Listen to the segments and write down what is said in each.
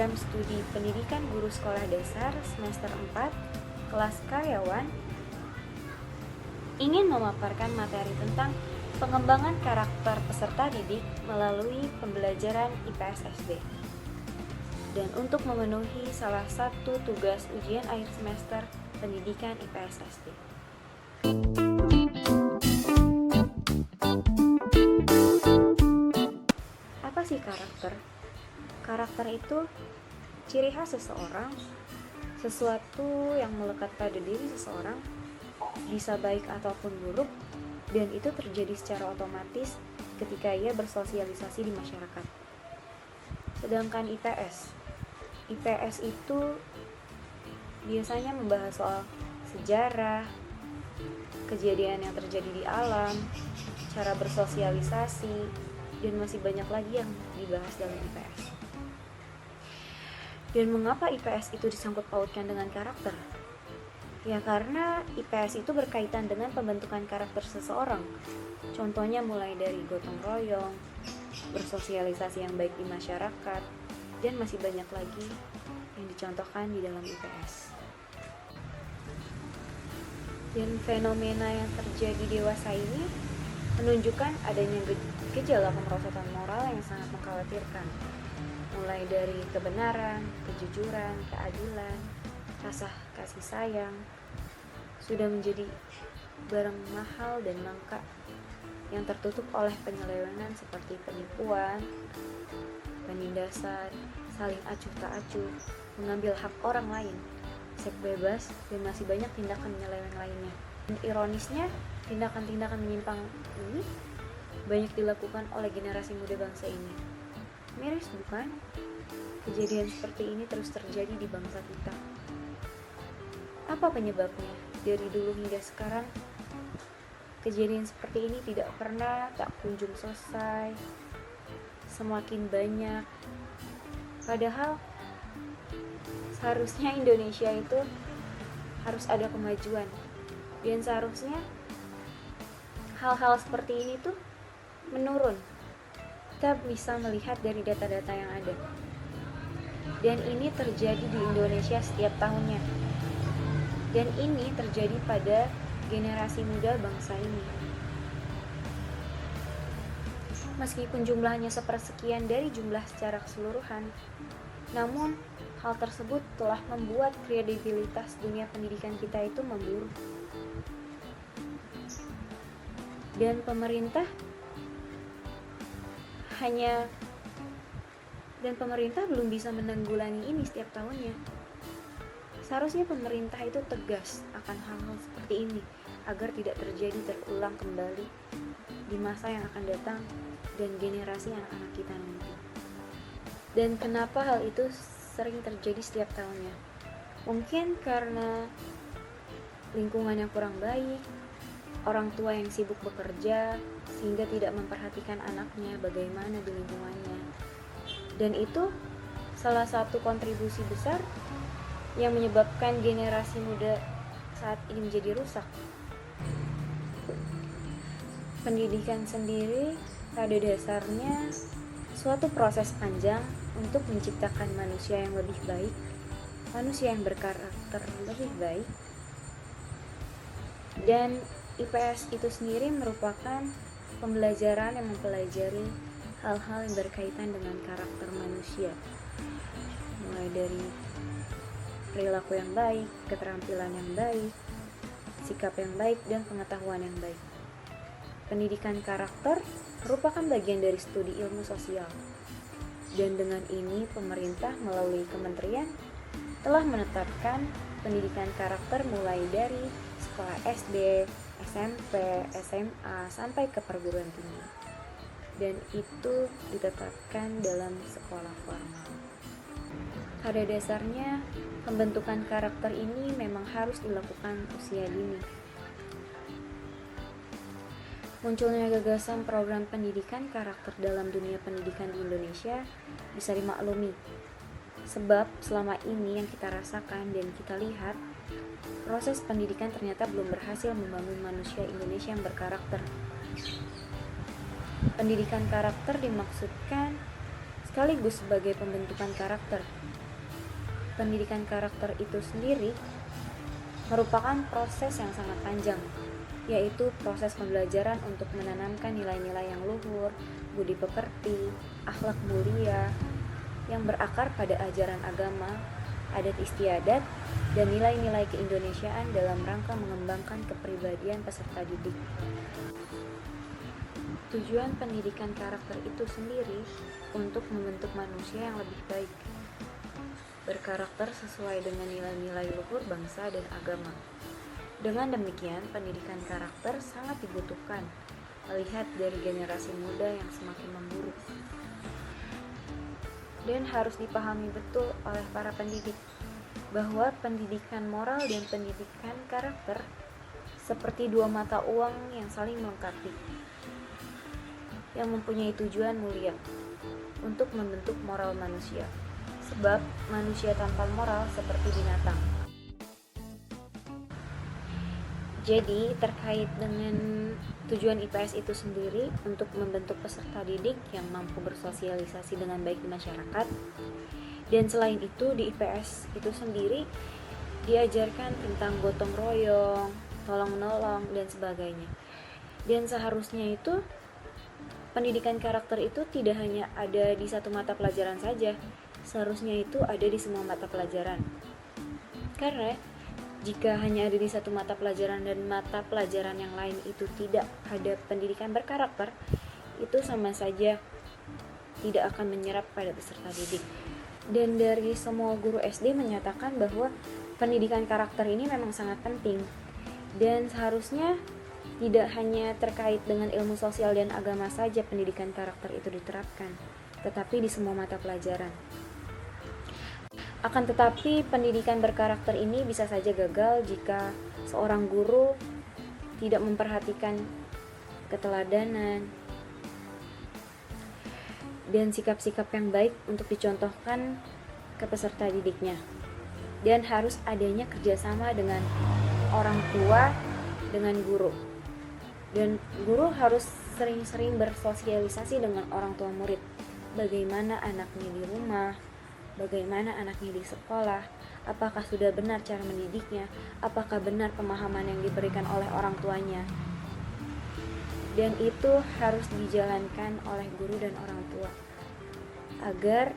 program studi pendidikan guru sekolah dasar semester 4, kelas karyawan, ingin memaparkan materi tentang pengembangan karakter peserta didik melalui pembelajaran IPS SD. Dan untuk memenuhi salah satu tugas ujian akhir semester pendidikan IPS SD. Apa sih karakter? Karakter itu ciri khas seseorang, sesuatu yang melekat pada diri seseorang, bisa baik ataupun buruk, dan itu terjadi secara otomatis ketika ia bersosialisasi di masyarakat. Sedangkan IPS itu biasanya membahas soal sejarah, kejadian yang terjadi di alam, cara bersosialisasi, dan masih banyak lagi yang dibahas dalam IPS. Dan mengapa IPS itu disangkut pautkan dengan karakter? Ya karena IPS itu berkaitan dengan pembentukan karakter seseorang. Contohnya mulai dari gotong royong, bersosialisasi yang baik di masyarakat, dan masih banyak lagi yang dicontohkan di dalam IPS. Dan fenomena yang terjadi dewasa ini menunjukkan adanya gejala kemerosotan moral yang sangat mengkhawatirkan. Mulai dari kebenaran, kejujuran, keadilan, rasa kasih sayang sudah menjadi barang mahal dan langka yang tertutup oleh penyelewengan seperti penipuan, penindasan, saling acuh tak acuh, mengambil hak orang lain, seks bebas, dan masih banyak tindakan penyeleweng lainnya. Dan ironisnya, tindakan-tindakan menyimpang ini banyak dilakukan oleh generasi muda bangsa ini. Miris bukan? Kejadian seperti ini terus terjadi di bangsa kita. Apa penyebabnya? Dari dulu hingga sekarang, kejadian seperti ini tidak pernah tak kunjung selesai. Semakin banyak. Padahal seharusnya Indonesia itu harus ada kemajuan. Dan seharusnya hal-hal seperti ini tuh menurun. Kita bisa melihat dari data-data yang ada. Dan ini terjadi di Indonesia setiap tahunnya. Dan ini terjadi pada generasi muda bangsa ini. Meskipun jumlahnya sepersekian dari jumlah secara keseluruhan, namun hal tersebut telah membuat kredibilitas dunia pendidikan kita itu memburuk. Dan pemerintah belum bisa menanggulangi ini setiap tahunnya. Seharusnya pemerintah itu tegas akan hal-hal seperti ini agar tidak terulang kembali di masa yang akan datang dan generasi anak-anak kita nanti. Dan kenapa hal itu sering terjadi setiap tahunnya? Mungkin karena lingkungan yang kurang baik, orang tua yang sibuk bekerja sehingga tidak memperhatikan anaknya bagaimana di lingkungannya. Dan itu salah satu kontribusi besar yang menyebabkan generasi muda saat ini menjadi rusak. Pendidikan sendiri pada dasarnya suatu proses panjang untuk menciptakan manusia yang lebih baik, manusia yang berkarakter lebih baik. Dan IPS itu sendiri merupakan pembelajaran yang mempelajari hal-hal yang berkaitan dengan karakter manusia, mulai dari perilaku yang baik, keterampilan yang baik, sikap yang baik, dan pengetahuan yang baik. Pendidikan karakter merupakan bagian dari studi ilmu sosial, dan dengan ini pemerintah melalui kementerian telah menetapkan pendidikan karakter mulai dari sekolah SD, SMP, SMA, sampai ke perguruan tinggi. Dan itu ditetapkan dalam sekolah formal. Pada dasarnya, pembentukan karakter ini memang harus dilakukan usia dini. Munculnya gagasan program pendidikan karakter dalam dunia pendidikan di Indonesia bisa dimaklumi. Sebab selama ini yang kita rasakan dan kita lihat, proses pendidikan ternyata belum berhasil membangun manusia Indonesia yang berkarakter. Pendidikan karakter dimaksudkan sekaligus sebagai pembentukan karakter. Pendidikan karakter itu sendiri merupakan proses yang sangat panjang, yaitu proses pembelajaran untuk menanamkan nilai-nilai yang luhur, budi pekerti, akhlak mulia, yang berakar pada ajaran agama, adat istiadat, dan nilai-nilai keindonesiaan dalam rangka mengembangkan kepribadian peserta didik. Tujuan pendidikan karakter itu sendiri untuk membentuk manusia yang lebih baik, berkarakter sesuai dengan nilai-nilai luhur bangsa dan agama. Dengan demikian, pendidikan karakter sangat dibutuhkan, melihat dari generasi muda yang semakin memburuk. Dan harus dipahami betul oleh para pendidik bahwa pendidikan moral dan pendidikan karakter seperti dua mata uang yang saling melengkapi, yang mempunyai tujuan mulia untuk membentuk moral manusia, sebab manusia tanpa moral seperti binatang. Jadi terkait dengan tujuan IPS itu sendiri untuk membentuk peserta didik yang mampu bersosialisasi dengan baik di masyarakat. Dan selain itu di IPS itu sendiri diajarkan tentang gotong royong, tolong menolong dan sebagainya. Dan seharusnya itu pendidikan karakter itu tidak hanya ada di satu mata pelajaran saja. Seharusnya itu ada di semua mata pelajaran. Karena jika hanya ada di satu mata pelajaran dan mata pelajaran yang lain itu tidak ada pendidikan berkarakter, itu sama saja tidak akan menyerap pada peserta didik. Dan dari semua guru SD menyatakan bahwa pendidikan karakter ini memang sangat penting. Dan seharusnya tidak hanya terkait dengan ilmu sosial dan agama saja pendidikan karakter itu diterapkan, tetapi di semua mata pelajaran. Akan tetapi pendidikan berkarakter ini bisa saja gagal jika seorang guru tidak memperhatikan keteladanan dan sikap-sikap yang baik untuk dicontohkan ke peserta didiknya. Dan harus adanya kerjasama dengan orang tua, dengan guru. Dan guru harus sering-sering bersosialisasi dengan orang tua murid. Bagaimana anaknya di rumah, bagaimana anaknya di sekolah, apakah sudah benar cara mendidiknya, apakah benar pemahaman yang diberikan oleh orang tuanya. Dan itu harus dijalankan oleh guru dan orang tua agar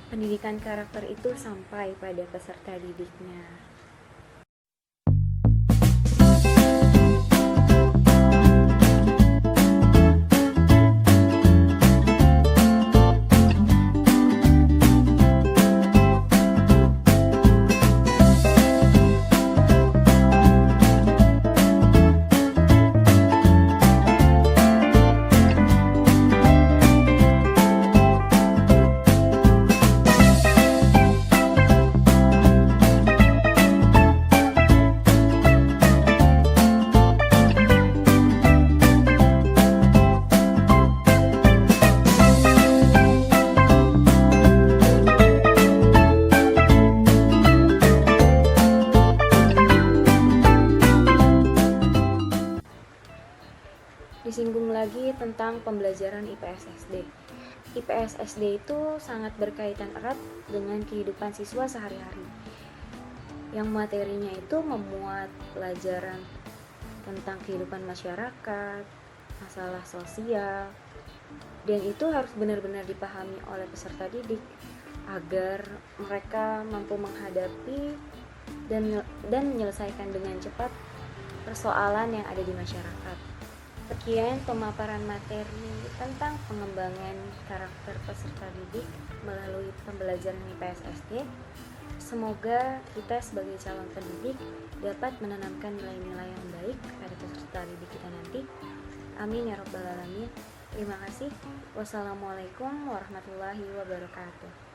pendidikan karakter itu sampai pada peserta didiknya. Disinggung lagi tentang pembelajaran IPS SD. IPS SD itu sangat berkaitan erat dengan kehidupan siswa sehari-hari, yang materinya itu memuat pelajaran tentang kehidupan masyarakat, masalah sosial, dan itu harus benar-benar dipahami oleh peserta didik agar mereka mampu menghadapi dan menyelesaikan dengan cepat persoalan yang ada di masyarakat. Sekian pemaparan materi tentang pengembangan karakter peserta didik melalui pembelajaran IPS SD. Semoga kita sebagai calon pendidik dapat menanamkan nilai-nilai yang baik pada peserta didik kita nanti. Amin ya rabbal alamin. Terima kasih. Wassalamualaikum warahmatullahi wabarakatuh.